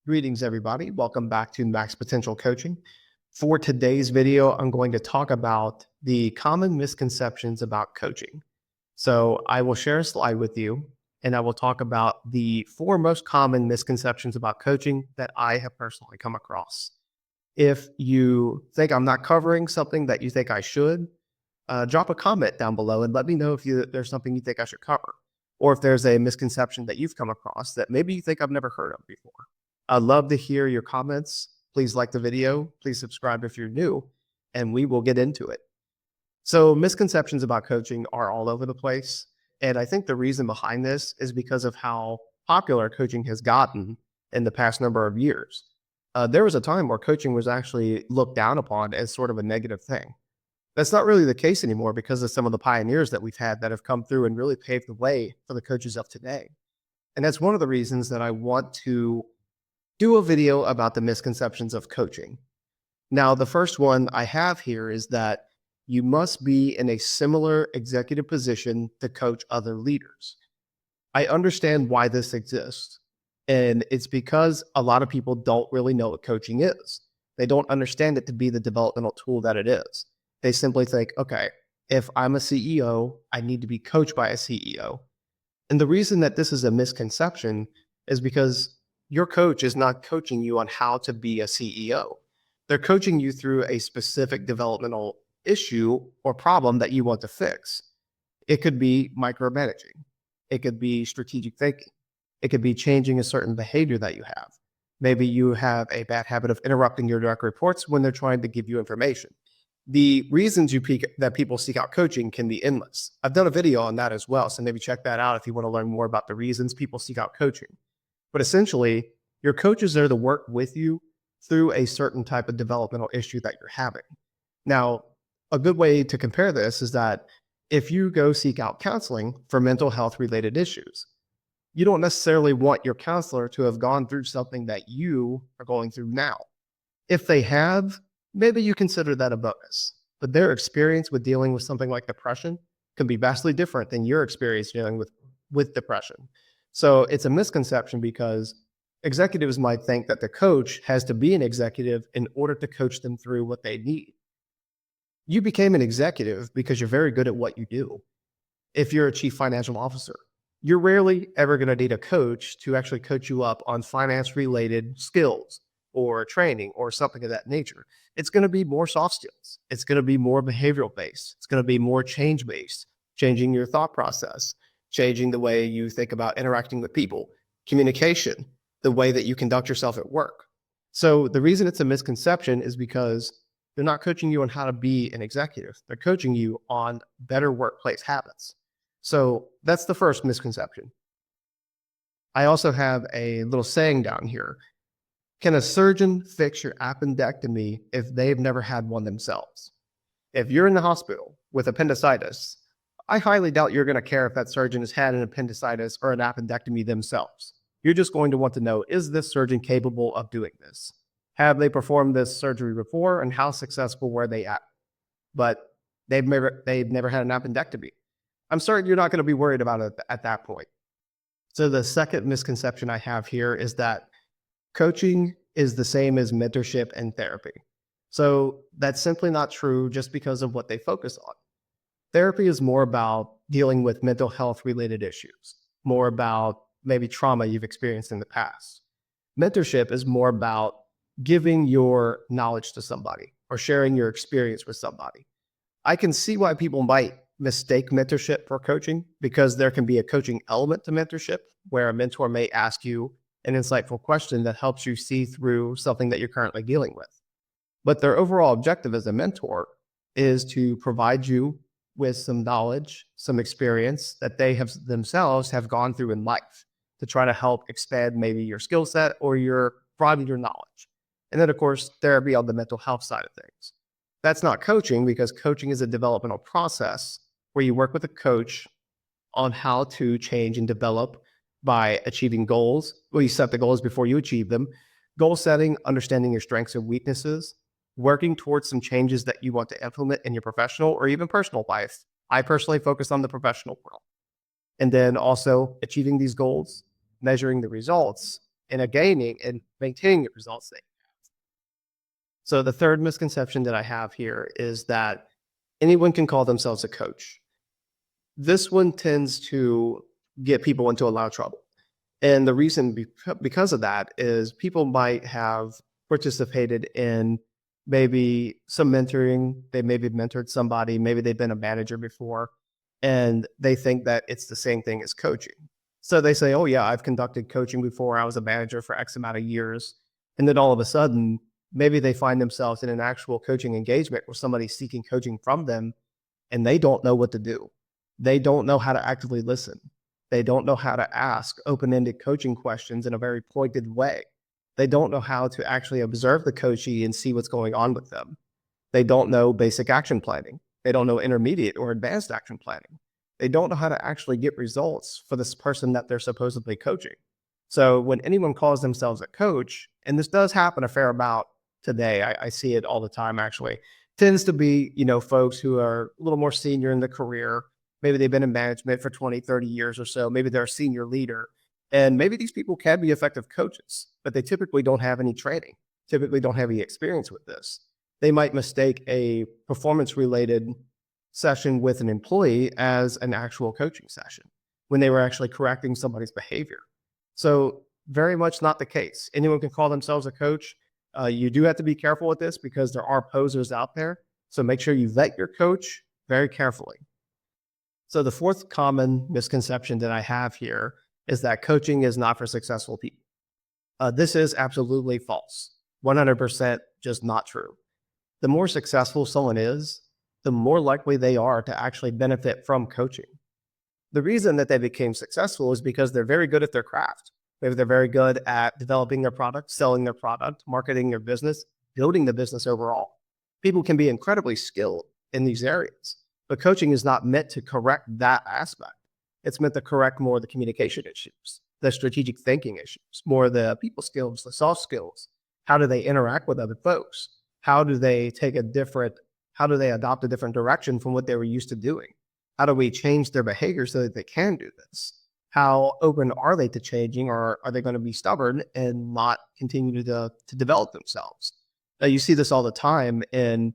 Greetings, everybody. Welcome back to Max Potential Coaching. For today's video, I'm going to talk about the common misconceptions about coaching. So I will share a slide with you, and I will talk about the four most common misconceptions about coaching that I have personally come across. If you think I'm not covering something that you think I should, drop a comment down below and let me know if there's something you think I should cover, or if there's a misconception that you've come across that maybe you think I've never heard of before. I'd love to hear your comments. Please like the video. Please subscribe if you're new, and we will get into it. So misconceptions about coaching are all over the place. And I think the reason behind this is because of how popular coaching has gotten in the past number of years. There was a time where coaching was actually looked down upon as sort of a negative thing. That's not really the case anymore because of some of the pioneers that we've had that have come through and really paved the way for the coaches of today. And that's one of the reasons that I want to do a video about the misconceptions of coaching. Now, the first one I have here is that you must be in a similar executive position to coach other leaders. I understand why this exists, and it's because a lot of people don't really know what coaching is. They don't understand it to be the developmental tool that it is. They simply think, okay, if I'm a CEO, I need to be coached by a CEO. And the reason that this is a misconception is because your coach is not coaching you on how to be a CEO. They're coaching you through a specific developmental issue or problem that you want to fix. It could be micromanaging. It could be strategic thinking. It could be changing a certain behavior that you have. Maybe you have a bad habit of interrupting your direct reports when they're trying to give you information. The reasons that people seek out coaching can be endless. I've done a video on that as well, so maybe check that out if you want to learn more about the reasons people seek out coaching. But essentially, your coach is there to work with you through a certain type of developmental issue that you're having. Now, a good way to compare this is that if you go seek out counseling for mental health related issues, you don't necessarily want your counselor to have gone through something that you are going through now. If they have, maybe you consider that a bonus. But their experience with dealing with something like depression can be vastly different than your experience dealing with depression. So it's a misconception because executives might think that the coach has to be an executive in order to coach them through what they need. You became an executive because you're very good at what you do. If you're a chief financial officer, you're rarely ever going to need a coach to actually coach you up on finance related skills or training or something of that nature. It's going to be more soft skills. It's going to be more behavioral based. It's going to be more change based, changing your thought process, changing the way you think about interacting with people, communication, the way that you conduct yourself at work. So the reason it's a misconception is because they're not coaching you on how to be an executive. They're coaching you on better workplace habits. So that's the first misconception. I also have a little saying down here. Can a surgeon fix your appendectomy if they've never had one themselves? If you're in the hospital with appendicitis, I highly doubt you're going to care if that surgeon has had an appendicitis or an appendectomy themselves. You're just going to want to know, is this surgeon capable of doing this? Have they performed this surgery before, and how successful were they at? But they've never had an appendectomy. I'm certain you're not going to be worried about it at that point. So the second misconception I have here is that coaching is the same as mentorship and therapy. So that's simply not true just because of what they focus on. Therapy is more about dealing with mental health related issues, more about maybe trauma you've experienced in the past. Mentorship is more about giving your knowledge to somebody or sharing your experience with somebody. I can see why people might mistake mentorship for coaching because there can be a coaching element to mentorship where a mentor may ask you an insightful question that helps you see through something that you're currently dealing with. But their overall objective as a mentor is to provide you with some knowledge, some experience that they have themselves have gone through in life to try to help expand maybe your skill set or broaden your knowledge. And then, of course, therapy on the mental health side of things. That's not coaching because coaching is a developmental process where you work with a coach on how to change and develop by achieving goals. Well, you set the goals before you achieve them. Goal setting, understanding your strengths and weaknesses, working towards some changes that you want to implement in your professional or even personal life. I personally focus on the professional world. And then also achieving these goals, measuring the results, and gaining and maintaining the results they. So the third misconception that I have here is that anyone can call themselves a coach. This one tends to get people into a lot of trouble. And the reason because of that is people might have participated in maybe some mentoring. They maybe mentored somebody, maybe they've been a manager before, and they think that it's the same thing as coaching. So they say, oh, yeah, I've conducted coaching before. I was a manager for X amount of years. And then all of a sudden, maybe they find themselves in an actual coaching engagement where somebody's seeking coaching from them and they don't know what to do. They don't know how to actively listen. They don't know how to ask open-ended coaching questions in a very pointed way. They don't know how to actually observe the coachee and see what's going on with them. They don't know basic action planning. They don't know intermediate or advanced action planning. They don't know how to actually get results for this person that they're supposedly coaching. So when anyone calls themselves a coach, and this does happen a fair amount today, I see it all the time actually, tends to be, folks who are a little more senior in the career. Maybe they've been in management for 20, 30 years or so. Maybe they're a senior leader. And maybe these people can be effective coaches, but they typically don't have any training, typically don't have any experience with this. They might mistake a performance related session with an employee as an actual coaching session when they were actually correcting somebody's behavior. So very much not the case. Anyone can call themselves a coach. You do have to be careful with this because there are posers out there. So make sure you vet your coach very carefully. So the fourth common misconception that I have here is that coaching is not for successful people. This is absolutely false. 100% just not true. The more successful someone is, the more likely they are to actually benefit from coaching. The reason that they became successful is because they're very good at their craft. Maybe they're very good at developing their product, selling their product, marketing their business, building the business overall. People can be incredibly skilled in these areas, but coaching is not meant to correct that aspect. It's meant to correct more of the communication issues, the strategic thinking issues, more of the people skills, the soft skills. How do they interact with other folks? How do they adopt a different direction from what they were used to doing? How do we change their behavior so that they can do this? How open are they to changing, or are they going to be stubborn and not continue to develop themselves? You see this all the time in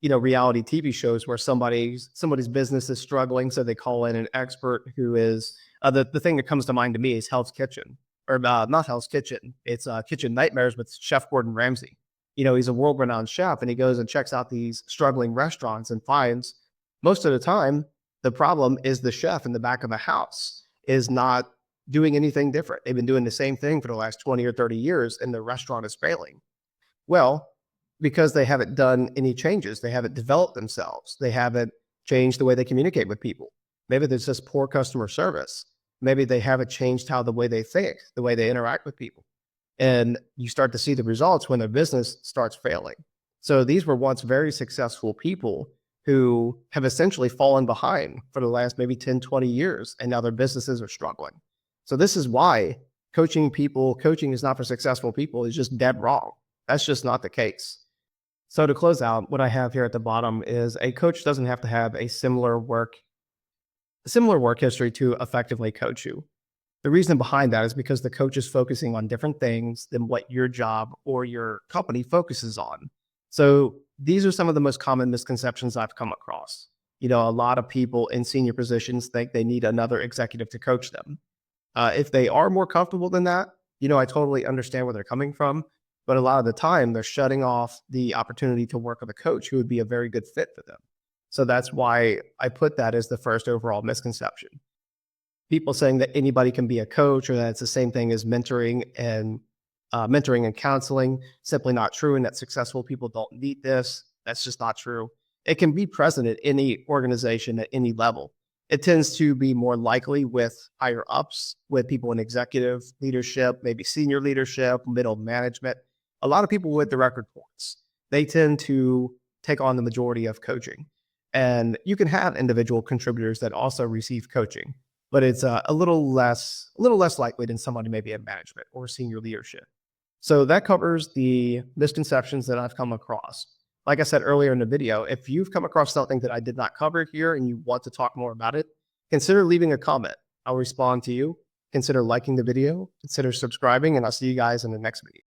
reality TV shows where somebody's business is struggling, so they call in an expert who is the thing that comes to mind to me is Hell's Kitchen, or not Hell's Kitchen. It's Kitchen Nightmares with Chef Gordon Ramsay. He's a world-renowned chef, and he goes and checks out these struggling restaurants and finds most of the time the problem is the chef in the back of the house is not doing anything different. They've been doing the same thing for the last 20 or 30 years, and the restaurant is failing. Well, because they haven't done any changes, they haven't developed themselves, they haven't changed the way they communicate with people. Maybe there's just poor customer service. Maybe they haven't changed the way they think, the way they interact with people. And you start to see the results when their business starts failing. So these were once very successful people who have essentially fallen behind for the last maybe 10, 20 years, and now their businesses are struggling. So this is why coaching is not for successful people is just dead wrong. That's just not the case. So to close out, what I have here at the bottom is a coach doesn't have to have a similar work history to effectively coach you. The reason behind that is because the coach is focusing on different things than what your job or your company focuses on. So these are some of the most common misconceptions I've come across. A lot of people in senior positions think they need another executive to coach them. If they are more comfortable than that, I totally understand where they're coming from. But a lot of the time, they're shutting off the opportunity to work with a coach who would be a very good fit for them. So that's why I put that as the first overall misconception. People saying that anybody can be a coach or that it's the same thing as mentoring and counseling, simply not true, and that successful people don't need this. That's just not true. It can be present at any organization at any level. It tends to be more likely with higher ups, with people in executive leadership, maybe senior leadership, middle management. A lot of people with direct reports, they tend to take on the majority of coaching. And you can have individual contributors that also receive coaching, but it's a little less likely than somebody maybe in management or senior leadership. So that covers the misconceptions that I've come across. Like I said earlier in the video, if you've come across something that I did not cover here and you want to talk more about it, consider leaving a comment. I'll respond to you. consider liking the video, consider subscribing, and I'll see you guys in the next video.